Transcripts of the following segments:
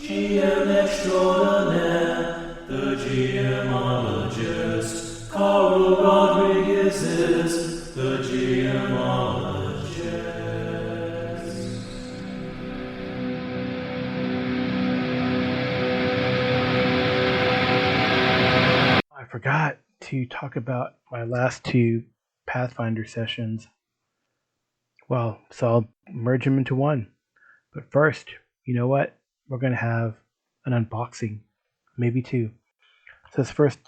GM extraordinaire, the GMologist. Carl Rodriguez is the GMologist. I forgot to talk about my last two Pathfinder sessions. Well, so I'll merge them into one. But first, you know what? We're going to have an unboxing, maybe two. So this first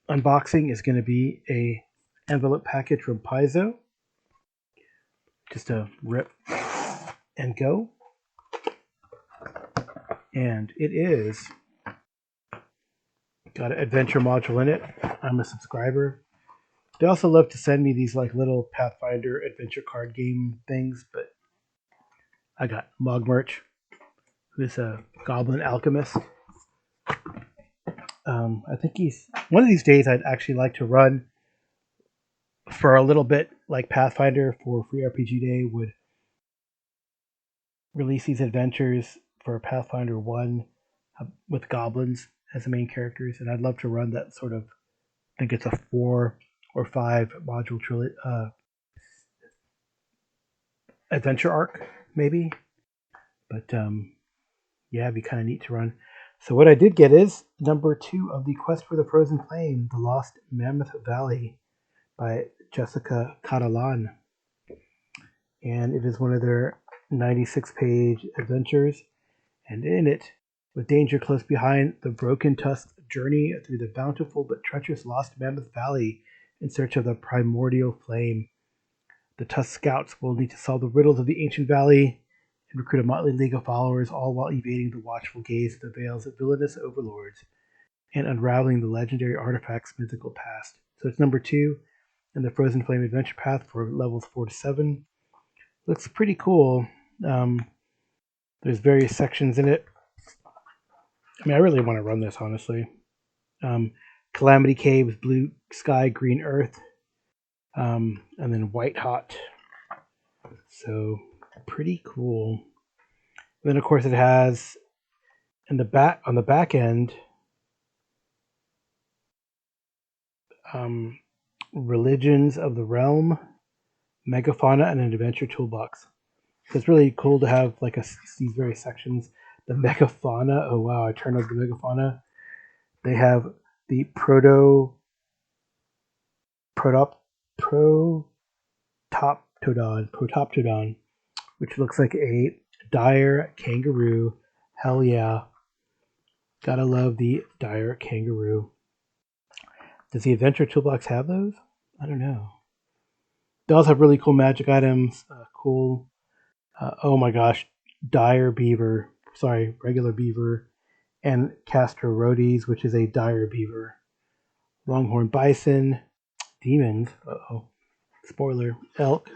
unboxing is going to be a envelope package from Paizo. Just a rip and go. And it is got an adventure module in it. I'm a subscriber. They also love to send me these like little Pathfinder adventure card game things, but I got Mog Merch, who's a goblin alchemist. I think he's one of these days I'd actually like to run for a little bit like Pathfinder for Free RPG Day would release these adventures for Pathfinder 1 with goblins as the main characters, and I'd love to run that sort of, I think it's a 4 or 5 module adventure arc, maybe. But yeah, it'd be kind of neat to run. So what I did get is number 2 of the Quest for the Frozen Flame, The Lost Mammoth Valley by Jessica Catalan. And it is one of their 96-page adventures. And in it, with danger close behind, the broken tusk journey through the bountiful but treacherous Lost Mammoth Valley in search of the primordial flame. The Tusk scouts will need to solve the riddles of the ancient valley and recruit a motley league of followers, all while evading the watchful gaze of the Vale's villainous overlords and unraveling the legendary artifact's mythical past. So it's number 2 in the Frozen Flame Adventure Path for levels 4 to 7. Looks pretty cool. There's various sections in it. I mean, I really want to run this, honestly. Calamity Caves, Blue Sky, Green Earth, and then White Hot. So pretty cool. And then, of course, it has on the back end, Religions of the Realm, Megafauna, and an Adventure Toolbox. So it's really cool to have like these various sections. The Megafauna, oh wow, I turned on the Megafauna. They have the Protoptodon, which looks like a dire kangaroo. Hell yeah. Gotta love the dire kangaroo. Does the Adventure Toolbox have those? I don't know. They also have really cool magic items. Cool. Oh my gosh. Dire beaver. Sorry, regular beaver. And Castorodes, which is a dire beaver. Longhorn bison. Demons. Uh-oh. Spoiler. Elk.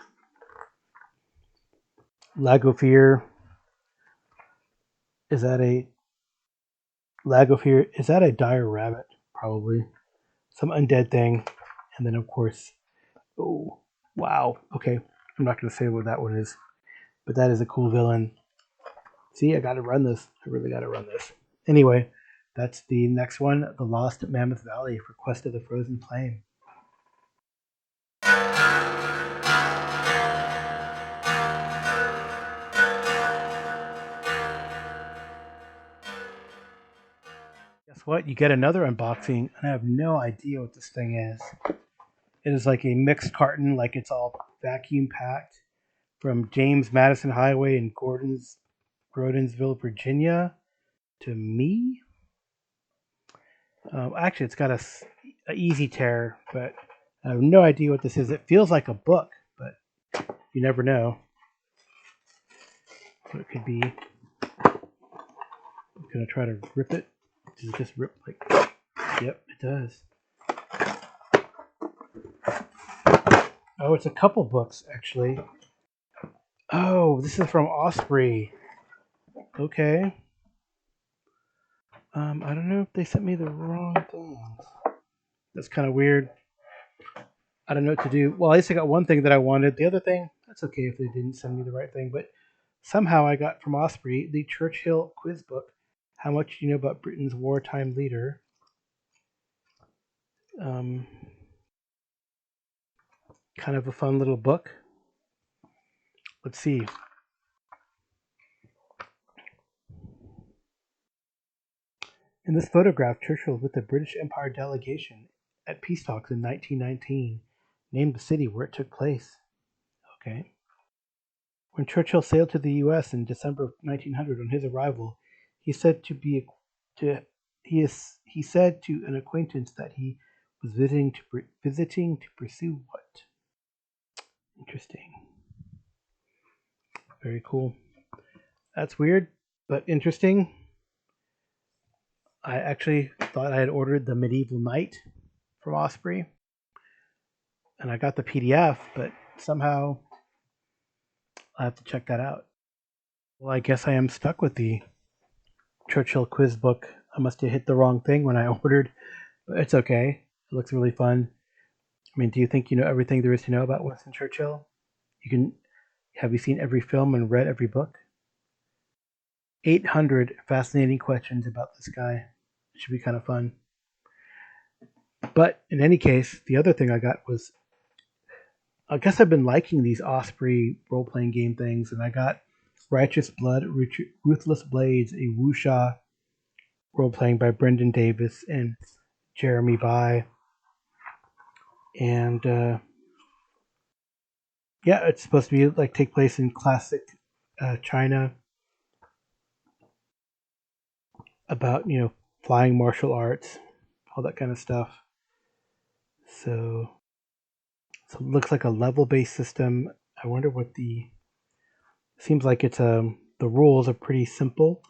Lagophere. Is that a dire rabbit? Probably. Some undead thing. And then, of course, oh, wow. Okay. I'm not going to say what that one is. But that is a cool villain. See, I got to run this. I really got to run this. Anyway, that's the next one, The Lost Mammoth Valley for Quest of the Frozen Flame. Guess what? You get another unboxing, and I have no idea what this thing is. It is like a mixed carton, like it's all vacuum packed from James Madison Highway in Gordonsville, Virginia to me. Actually, it's got a easy tear, but I have no idea what this is. It feels like a book, but you never know what it could be. I'm going to try to rip it. Does it just rip like... Yep, it does. Oh, it's a couple books, actually. Oh, this is from Osprey. Okay. I don't know if they sent me the wrong things. That's kind of weird. I don't know what to do. Well, at least I got one thing that I wanted. The other thing, that's okay if they didn't send me the right thing. But somehow I got from Osprey the Churchill quiz book. How much do you know about Britain's wartime leader? Um, Kind of a fun little book. Let's see. In this photograph, Churchill is with the British Empire delegation at peace talks in 1919. Name the city where it took place. Okay. When Churchill sailed to the U.S. in December of 1900, on his arrival, he said to he said to an acquaintance that he was visiting to pursue what? Interesting. Very cool. That's weird, but interesting. I actually thought I had ordered the Medieval Knight from Osprey, and I got the PDF, but somehow I have to check that out. Well, I guess I am stuck with the Churchill quiz book. I must have hit the wrong thing when I ordered, but it's okay. It looks really fun. I mean, do you think you know everything there is to know about Winston Churchill? You can have you seen every film and read every book? 800 fascinating questions about this guy. It should be kind of fun. But in any case, the other thing I got was I guess I've been liking these Osprey role playing game things, and I got Righteous Blood, Ruthless Blades, a wuxia role playing by Brendan Davis and Jeremy Bai. And yeah, it's supposed to be like take place in classic China about flying martial arts, all that kind of stuff. So, so it looks like a level based system. I wonder what the seems like it's the rules are pretty simple.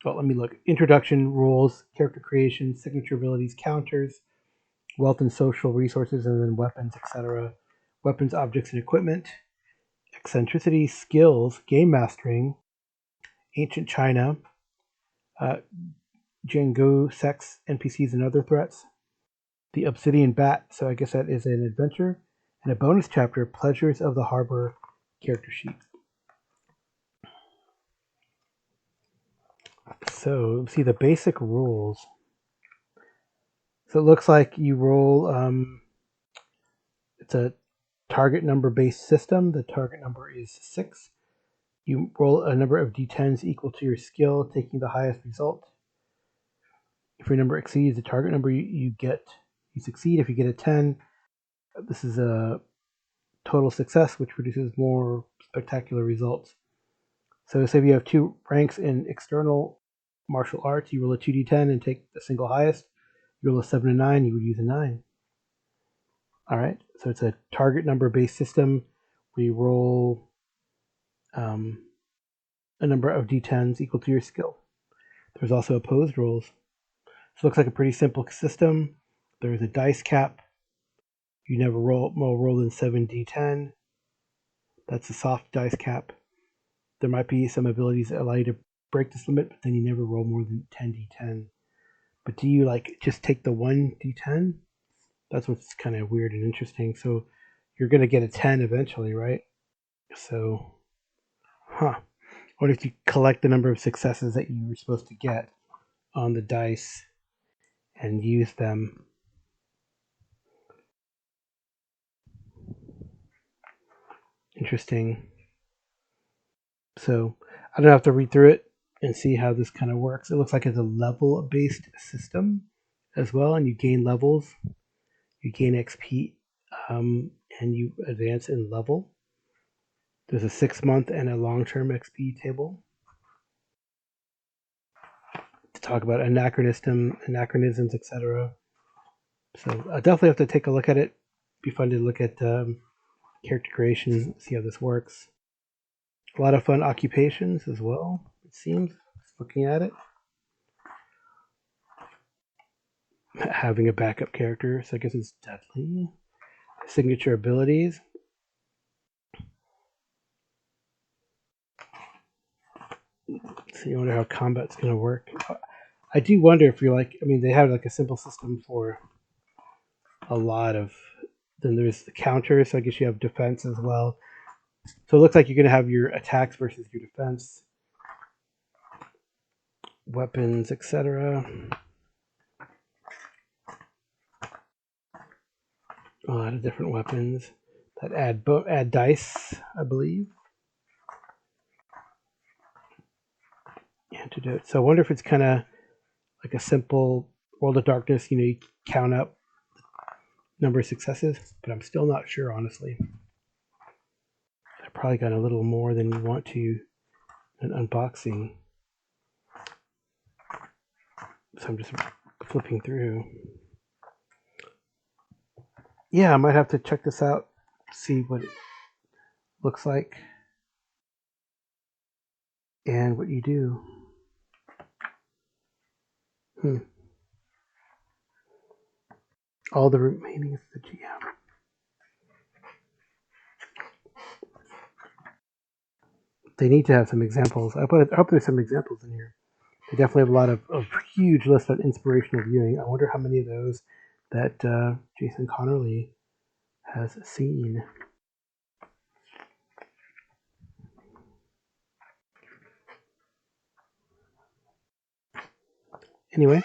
Well, let me look. Introduction, rules, character creation, signature abilities, counters, wealth and social resources, and then weapons, etc. Weapons, objects, and equipment. Eccentricity, skills, game mastering, ancient China, uh, Django, sex, NPCs, and other threats. The Obsidian Bat, so I guess that is an adventure. And a bonus chapter, Pleasures of the Harbor character sheet. So, let's see the basic rules. So it looks like you roll, it's a target number based system. The target number is 6. You roll a number of d10s equal to your skill, taking the highest result. If your number exceeds the target number, you succeed. If you get a 10, this is a total success, which produces more spectacular results. So, say if you have 2 ranks in external martial arts, you roll a 2d10 and take the single highest. You roll a 7 and 9, you would use a 9. All right, so it's a target number based system. We roll a number of d10s equal to your skill. There's also opposed rolls. So it looks like a pretty simple system. There's a dice cap. You never roll more than 7d10. That's a soft dice cap. There might be some abilities that allow you to break this limit, but then you never roll more than 10d10. But do you just take the 1d10? That's what's kind of weird and interesting. So you're going to get a 10 eventually, right? So, what if you collect the number of successes that you were supposed to get on the dice and use them? Interesting. So I don't have to read through it and see how this kind of works. It looks like it's a level based system as well, and you gain levels, you gain XP, and you advance in level. There's a 6-month and a long term XP table to talk about anachronisms, etc. So I definitely have to take a look at it. Be fun to look at character creation, see how this works. A lot of fun occupations as well, it seems, looking at it. Having a backup character, so I guess it's deadly. Signature abilities. So you wonder how combat's going to work. I do wonder if you're like, I mean, they have like a simple system for a lot of. Then there's the counter, so I guess you have defense as well. So it looks like you're going to have your attacks versus your defense, weapons, etc. A lot of different weapons that add dice, I believe. Antidote. So I wonder if it's kind of like a simple World of Darkness. You count up number of successes, but I'm still not sure, honestly. I probably got a little more than you want to an unboxing. So I'm just flipping through. Yeah, I might have to check this out, see what it looks like, and what you do. All the remaining is the GM. They need to have some examples. I hope there's some examples in here. They definitely have a lot of huge list of inspirational viewing. I wonder how many of those that Jason Connerly has seen. Anyway,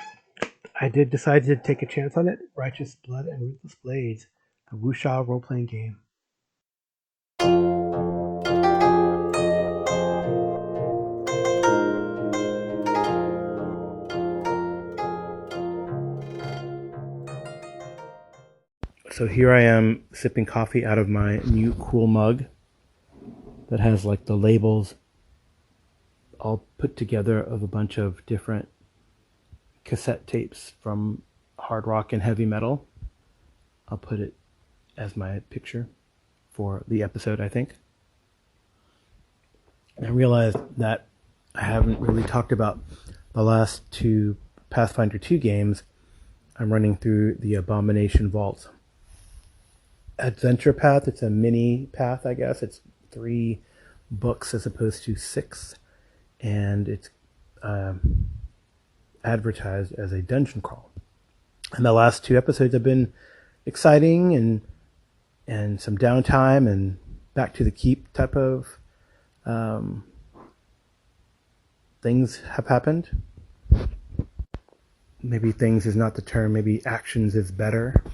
I did decide to take a chance on it. Righteous Blood and Ruthless Blades, the wuxia role-playing game. So here I am sipping coffee out of my new cool mug that has like the labels all put together of a bunch of different cassette tapes from hard rock and heavy metal. I'll put it as my picture for the episode, I think. And I realized that I haven't really talked about the last two Pathfinder 2 games. I'm running through the Abomination Vault Adventure Path. It's a mini path, I guess. It's 3 books as opposed to 6. And it's advertised as a dungeon crawl. And the last 2 episodes have been exciting and some downtime and back to the keep type of things have happened. Maybe things is not the term, maybe actions is better.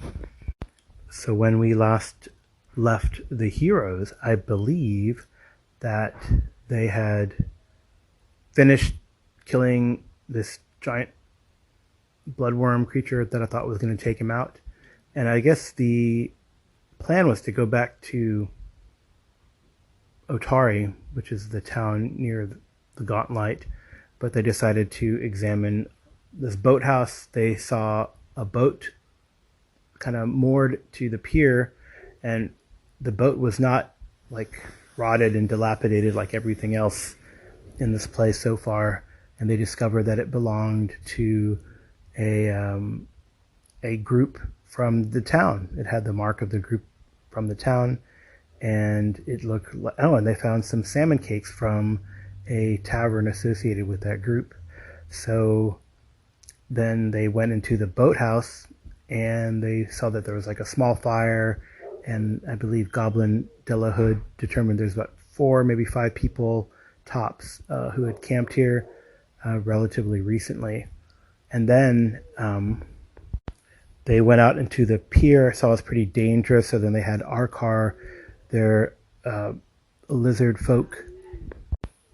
So when we last left the heroes, I believe that they had finished killing this giant bloodworm creature that I thought was going to take him out. And I guess the plan was to go back to Otari, which is the town near the Gauntlet, but they decided to examine this boathouse. They saw a boat kind of moored to the pier, and the boat was not like rotted and dilapidated like everything else in this place so far, and they discovered that it belonged to a group from the town. It had the mark of the group from the town, and it looked like, and they found some salmon cakes from a tavern associated with that group. So then they went into the boathouse and they saw that there was like a small fire, and I believe Goblin Delahood determined there's about 4, maybe 5 people tops who had camped here relatively recently. And then they went out into the pier, saw it was pretty dangerous, so then they had Arkar, their lizard folk.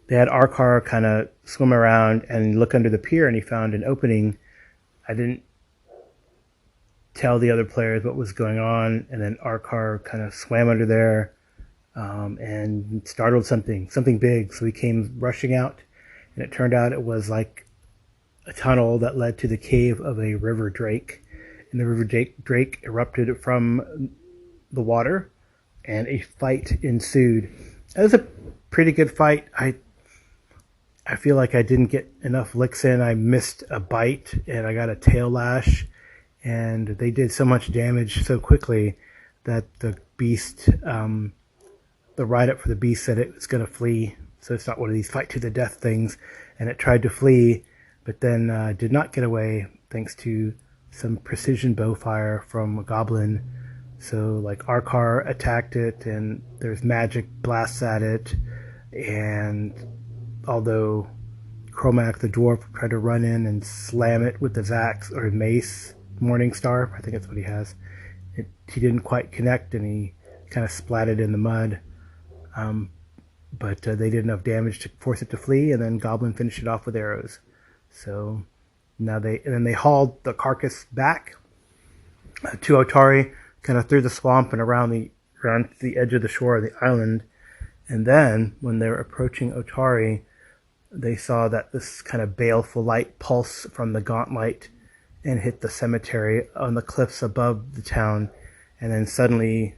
They had Arkar kind of swim around and look under the pier, and he found an opening. I didn't tell the other players what was going on, and then Arkar kind of swam under there and startled something big. So he came rushing out, and it turned out it was like a tunnel that led to the cave of a river drake. And the river drake erupted from the water, and a fight ensued. It was a pretty good fight. I feel like I didn't get enough licks in. I missed a bite, and I got a tail lash, and they did so much damage so quickly that the beast, the write-up for the beast said it was going to flee so it's not one of these fight to the death things. And it tried to flee, but then did not get away thanks to some precision bow fire from a goblin. So like our car attacked it, and there's magic blasts at it, and although Cromac the dwarf tried to run in and slam it with his axe or mace, Morningstar, I think that's what he has, he didn't quite connect, and he kind of splatted in the mud. But they did enough damage to force it to flee, and then Goblin finished it off with arrows. So now they hauled the carcass back to Otari, kind of through the swamp and around the edge of the shore of the island. And then when they were approaching Otari, they saw that this kind of baleful light pulse from the gauntlet and hit the cemetery on the cliffs above the town. And then suddenly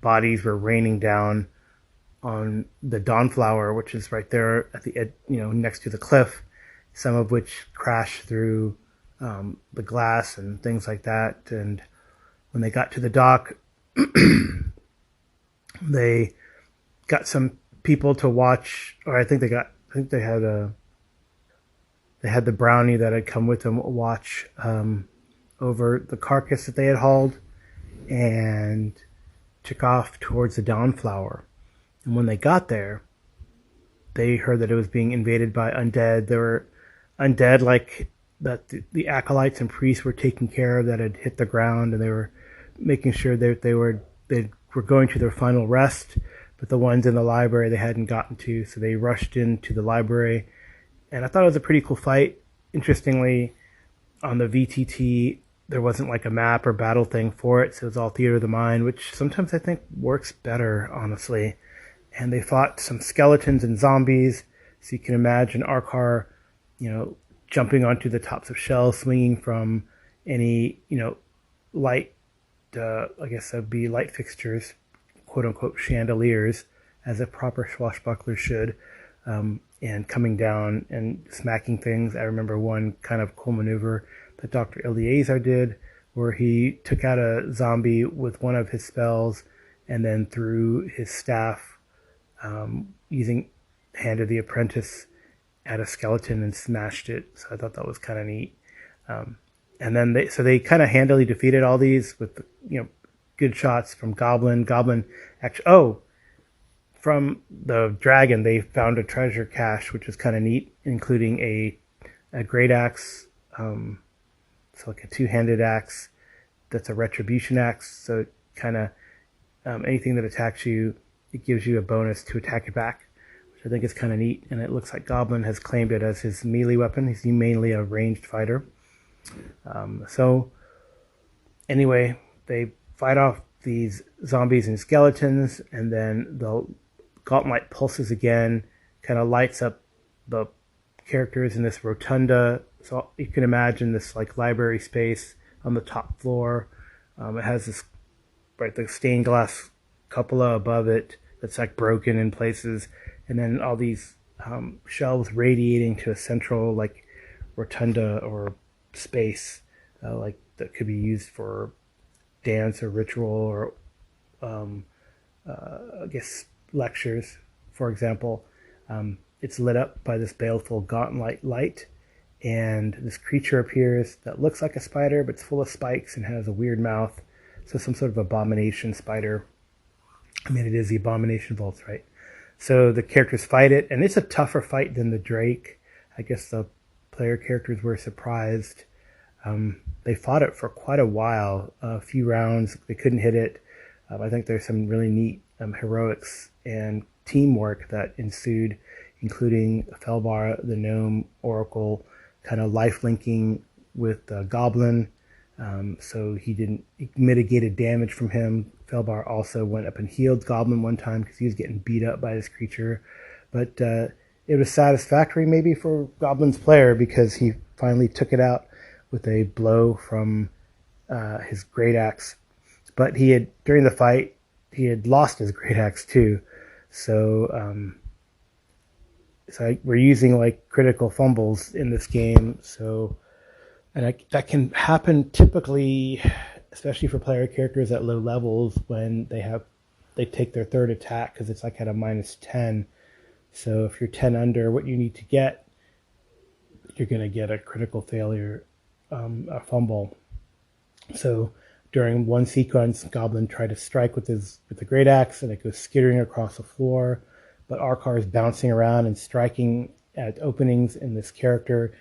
bodies were raining down on the Dawnflower, which is right there at the edge, next to the cliff, some of which crashed through the glass and things like that. And when they got to the dock, they got some people to watch, or I think they had the brownie that had come with them watch over the carcass that they had hauled, and took off towards the Dawnflower. And when they got there, they heard that it was being invaded by undead. There were undead like that the acolytes and priests were taking care of that had hit the ground, and they were making sure that they were going to their final rest. But the ones in the library they hadn't gotten to, so they rushed into the library. And I thought it was a pretty cool fight. Interestingly, on the VTT, there wasn't like a map or battle thing for it, so it was all theater of the mind, which sometimes I think works better, honestly. And they fought some skeletons and zombies, so you can imagine our car, jumping onto the tops of shells, swinging from any, light, I guess that would be light fixtures, quote-unquote chandeliers, as a proper swashbuckler should, and coming down and smacking things. I remember one kind of cool maneuver that Dr. Eleazar did, where he took out a zombie with one of his spells and then threw his staff, using Hand of the Apprentice, at a skeleton and smashed it. So I thought that was kind of neat. And then they kind of handily defeated all these with, good shots from Goblin. From the dragon, they found a treasure cache, which was kind of neat, including a great axe, so like a two-handed axe that's a retribution axe. So it kind of anything that attacks you, it gives you a bonus to attack it back, which I think is kind of neat. And it looks like Goblin has claimed it as his melee weapon. He's mainly a ranged fighter. So anyway, they fight off these zombies and skeletons, and then the gauntlet pulses again, kind of lights up the characters in this rotunda. So you can imagine this like library space on the top floor. It has this, the stained glass cupola above it that's like broken in places, and then all these shelves radiating to a central like rotunda or space, like that could be used for dance or ritual or I guess lectures, for example. It's lit up by this baleful gauntlet light, and this creature appears that looks like a spider, but it's full of spikes and has a weird mouth. So some sort of abomination spider. I mean, it is the abomination vaults, right? So the characters fight it, and it's a tougher fight than the Drake. I guess the player characters were surprised. They fought it for quite a while, a few rounds. They couldn't hit it. I think there's some really neat heroics and teamwork that ensued, including Felbar, the gnome oracle, kind of life linking with Goblin. So he mitigated damage from him. Felbar also went up and healed Goblin one time because he was getting beat up by this creature. But it was satisfactory maybe for Goblin's player because he finally took it out with a blow from his great axe. But during the fight, he had lost his great axe too. So we're using like critical fumbles in this game. And that can happen typically, especially for player characters at low levels when they take their third attack because it's like at a -10. So if you're 10 under what you need to get, you're going to get a critical failure, a fumble. So during one sequence, Goblin tried to strike with the great axe, and it goes skittering across the floor. But Arkar is bouncing around and striking at openings in this character,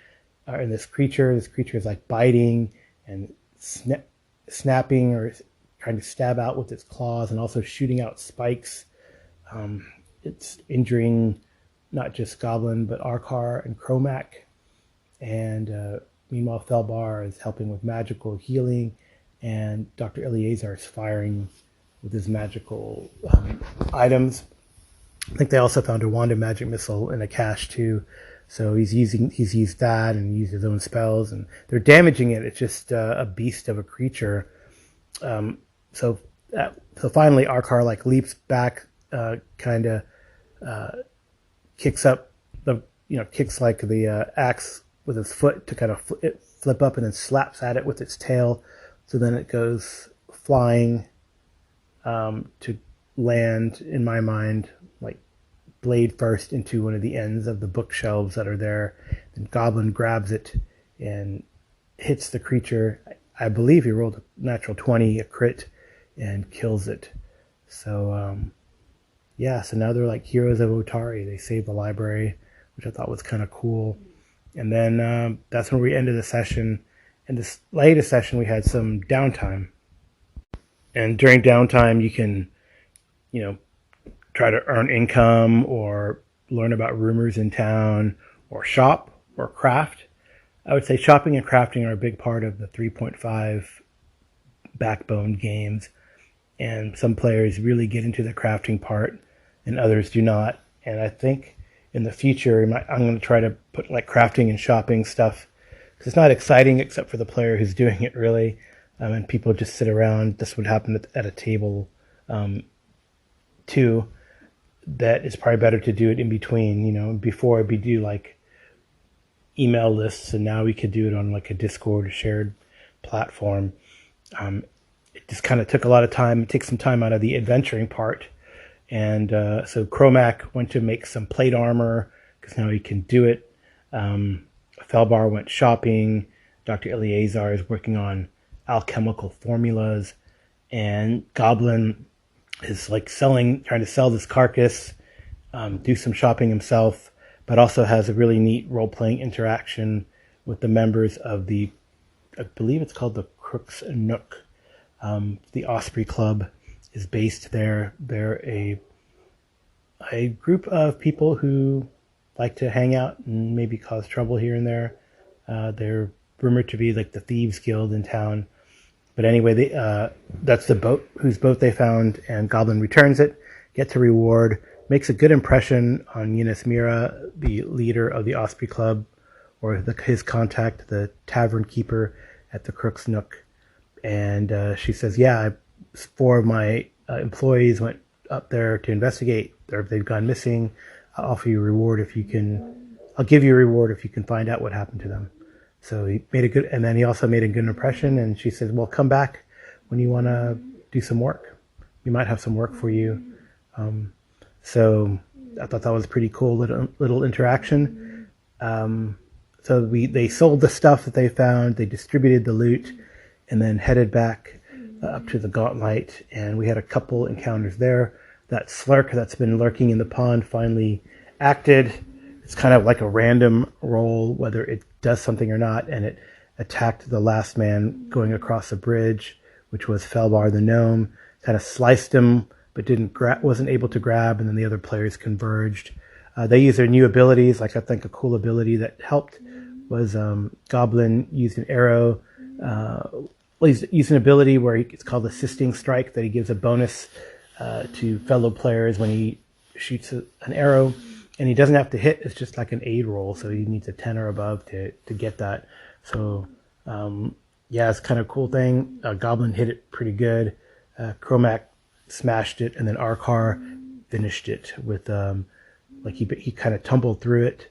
in this creature. This creature is like biting and snapping or trying to stab out with its claws, and also shooting out spikes. It's injuring not just Goblin, but Arkar and Chromac. And meanwhile, Felbar is helping with magical healing, and Dr. Eleazar is firing with his magical items. I think they also found a Wand of Magic Missile in a cache too, so he's used that and used his own spells, and they're damaging it. It's just a beast of a creature. So finally, Arkar like leaps back, kind of kicks up kicks like the axe with his foot to kind of flip up, and then slaps at it with its tail. So then it goes flying to land, in my mind, like blade first into one of the ends of the bookshelves that are there. Then Goblin grabs it and hits the creature. I believe he rolled a natural 20, a crit, and kills it. So, so now they're like heroes of Otari. They saved the library, which I thought was kind of cool. And then that's when we ended the session. In this latest session, we had some downtime. And during downtime, you can, try to earn income or learn about rumors in town or shop or craft. I would say shopping and crafting are a big part of the 3.5 backbone games. And some players really get into the crafting part and others do not. And I think in the future, I'm going to try to put like crafting and shopping stuff, because it's not exciting except for the player who's doing it, really. And people just sit around. This would happen at a table too. That it's probably better to do it in between. Before we do like email lists, and now we could do it on like a Discord or shared platform. It just kind of took a lot of time. It takes some time out of the adventuring part. And so Chromac went to make some plate armor, because now he can do it. Felbar went shopping. Dr. Eleazar is working on alchemical formulas. And Goblin is like trying to sell this carcass, do some shopping himself, but also has a really neat role-playing interaction with the members of I believe it's called the Crook's Nook. The Osprey Club is based there. They're a group of people who like to hang out and maybe cause trouble here and there. They're rumored to be like the Thieves Guild in town. But anyway, that's whose boat they found, and Goblin returns it, gets a reward, makes a good impression on Eunice Mira, the leader of the Osprey Club, or his contact, the tavern keeper at the Crook's Nook. And she says, yeah, 4 of my employees went up there to investigate. They've gone missing. I'll give you a reward if you can find out what happened to them. So and then he also made a good impression, and she says, well, come back when you want to do some work. We might have some work for you. So I thought that was a pretty cool little interaction. So they sold the stuff that they found, they distributed the loot, and then headed back up to the Gauntlet, and we had a couple encounters there. That Slurk that's been lurking in the pond finally acted. It's kind of like a random roll, whether it does something or not, and it attacked the last man going across the bridge, which was Felbar the gnome. Kind of sliced him, but wasn't able to grab, and then the other players converged. They used their new abilities. Like I think a cool ability that helped was Goblin used an arrow. He's used an ability where it's called Assisting Strike, that he gives a bonus to fellow players when he shoots an arrow. And he doesn't have to hit. It's just like an aid roll, so he needs a 10 or above to get that. So, it's kind of a cool thing. Goblin hit it pretty good. Chromac smashed it, and then Arkar finished it with, he kind of tumbled through it.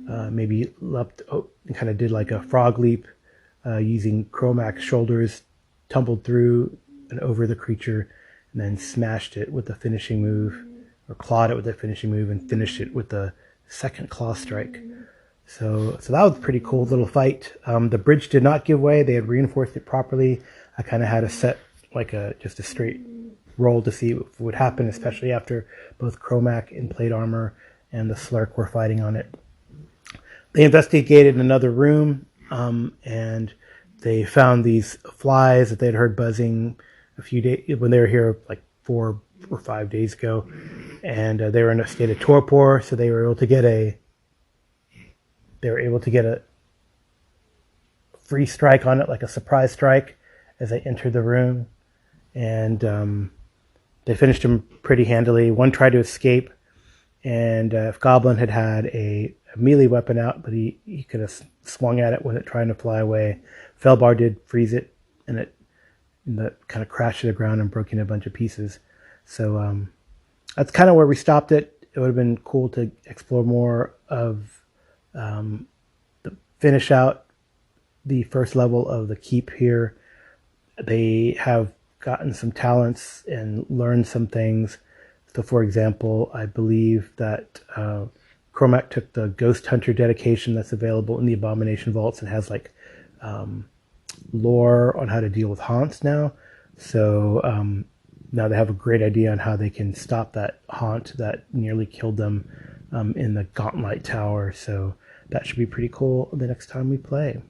Maybe leapt, and kind of did like a frog leap, using Chromac's shoulders, tumbled through and over the creature, and then smashed it with the finishing move, or clawed it with the finishing move and finished it with the second claw strike. So that was a pretty cool little fight. The bridge did not give way. They had reinforced it properly. I kind of had to set like just a straight roll to see what would happen, especially after both Chromac in plate armor and the Slurk were fighting on it. They investigated another room, and they found these flies that they'd heard buzzing a few days when they were here, like 4 or 5 days ago, and they were in a state of torpor. So they were able to get a free strike on it, like a surprise strike, as they entered the room, and they finished him pretty handily. One tried to escape, and if Goblin had had a melee weapon out, but he could have swung at it when it trying to fly away. Felbar did freeze it, and it kind of crashed to the ground and broke into a bunch of pieces. So that's kind of where we stopped it. It would have been cool to explore more of finish out the first level of the keep here. They have gotten some talents and learned some things. So, for example, I believe that Chromac took the Ghost Hunter dedication that's available in the Abomination Vaults and has like lore on how to deal with haunts now. So now they have a great idea on how they can stop that haunt that nearly killed them in the Gauntlet Tower. So that should be pretty cool the next time we play.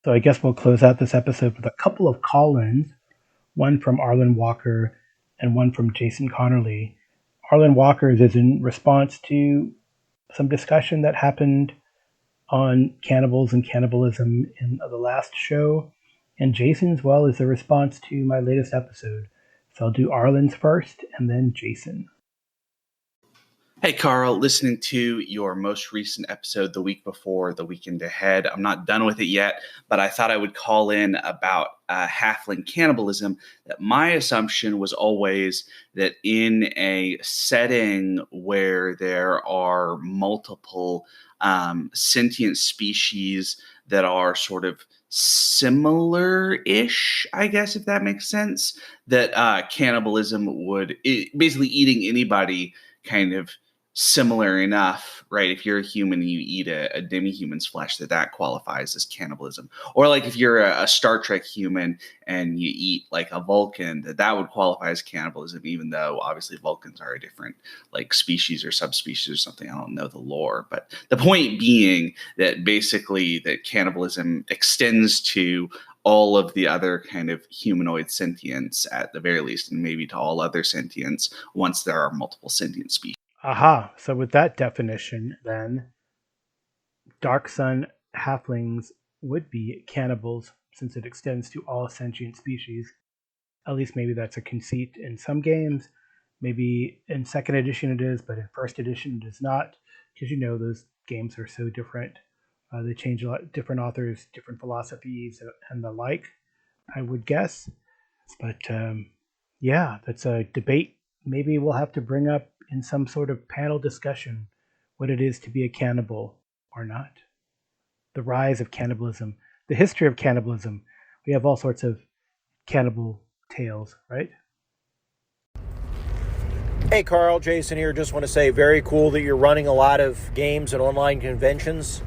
So I guess we'll close out this episode with a couple of call-ins, one from Arlen Walker and one from Jason Connerly. Arlen Walker's is in response to some discussion that happened on cannibals and cannibalism in the last show, and Jason's, well, is a response to my latest episode. So I'll do Arlen's first and then Jason. Hey, Carl, listening to your most recent episode the week before the weekend ahead. I'm not done with it yet, but I thought I would call in about halfling cannibalism. That my assumption was always that in a setting where there are multiple sentient species that are sort of similar-ish, I guess, if that makes sense, that cannibalism would, basically eating anybody kind of similar enough, right? If you're a human and you eat a demi-human's flesh, that qualifies as cannibalism. Or like if you're a Star Trek human and you eat like a Vulcan, that would qualify as cannibalism, even though obviously Vulcans are a different like species or subspecies or something. I don't know the lore, but the point being that basically that cannibalism extends to all of the other kind of humanoid sentients at the very least, and maybe to all other sentients once there are multiple sentient species. Aha, so with that definition, then, Dark Sun halflings would be cannibals since it extends to all sentient species. At least maybe that's a conceit in some games. Maybe in second edition it is, but in first edition it is not, because those games are so different. They change a lot, different authors, different philosophies, and the like, I would guess. But yeah, that's a debate maybe we'll have to bring up in some sort of panel discussion, what it is to be a cannibal or not. The rise of cannibalism, the history of cannibalism. We have all sorts of cannibal tales, right? Hey Carl, Jason here. Just want to say very cool that you're running a lot of games and online conventions.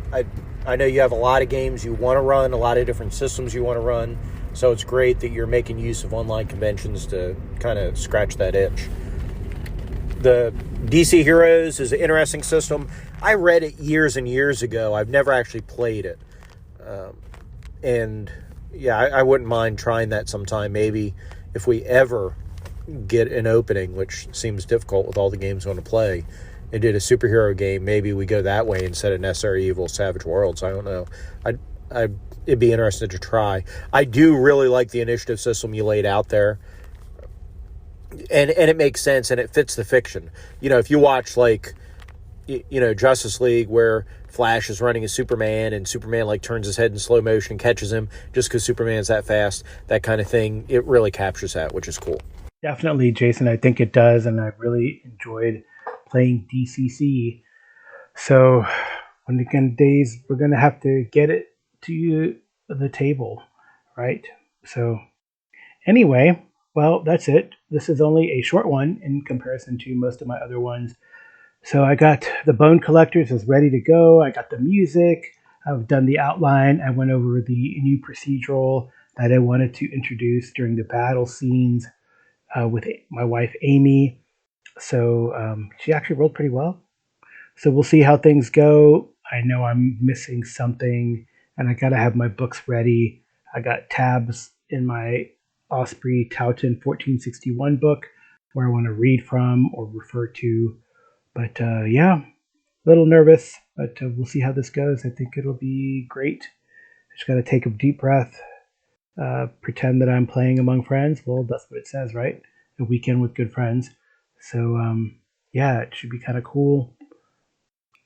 I know you have a lot of games you want to run, a lot of different systems you want to run. So it's great that you're making use of online conventions to kind of scratch that itch. The DC Heroes is an interesting system. I read it years and years ago. I've never actually played it. And yeah, I wouldn't mind trying that sometime. Maybe if we ever get an opening, which seems difficult with all the games we want to play, and did a superhero game, maybe we go that way instead of Necessary Evil, Savage Worlds. I don't know. It'd be interesting to try. I do really like the initiative system you laid out there. And it makes sense, and it fits the fiction. If you watch, like, Justice League, where Flash is running as Superman, and Superman, like, turns his head in slow motion, catches him, just because Superman's that fast, that kind of thing, it really captures that, which is cool. Definitely, Jason, I think it does, and I really enjoyed playing DCC. So, when again, days, we're going to have to get it to the table. right? So anyway, well, that's it. This is only a short one in comparison to most of my other ones. So I got the Bone Collectors is ready to go. I got the music. I've done the outline. I went over the new procedural that I wanted to introduce during the battle scenes with my wife Amy. So she actually rolled pretty well. So we'll see how things go. I know I'm missing something, and I gotta have my books ready. I got tabs in my Osprey Towton 1461 book where I want to read from or refer to. But yeah, a little nervous, but we'll see how this goes. I think it'll be great. Just got to take a deep breath, pretend that I'm playing among friends. Well, that's what it says, right? A weekend with good friends. So yeah, it should be kind of cool.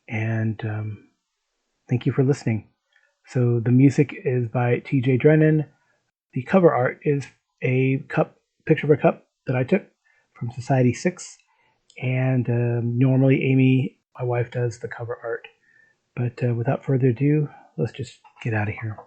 And thank you for listening. So the music is by TJ Drennan. The cover art is a cup, picture of a cup that I took from Society 6. And normally Amy, my wife, does the cover art. But without further ado, let's just get out of here.